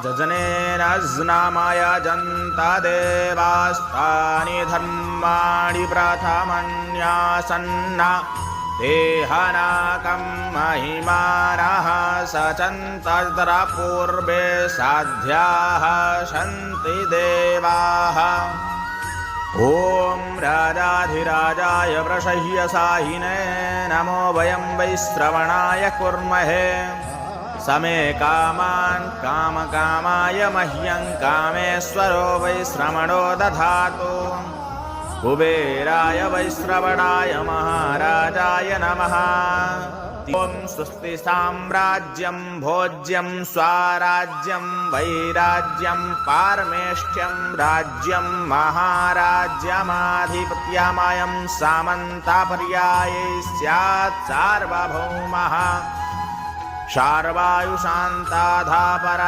जजनेरज्नामाय जन्ता देवास्तानि धर्माणि प्रथमन्यासन्ना देहनाकं महिमानः सचन्तत्र पूर्वे साध्याः सन्ति देवाः। ॐ राजाधिराजाय वृषह्यसाहिने नमो वयं वैश्रवणाय कुर्महे समे कामान् कामकामाय मह्यं कामेश्वरो वैश्रवणो दधातु। कुबेराय वैश्रवणाय महाराजाय नमः। ॐ स्वस्ति साम्राज्यं भोज्यं स्वराज्यं वैराज्यं पारमेष्ठ्यं राज्यं महाराज्यमाधिपत्यमयं सामन्तापर्याये स्यात् सार्वभौमः। शार्वायुशान्ताधापरा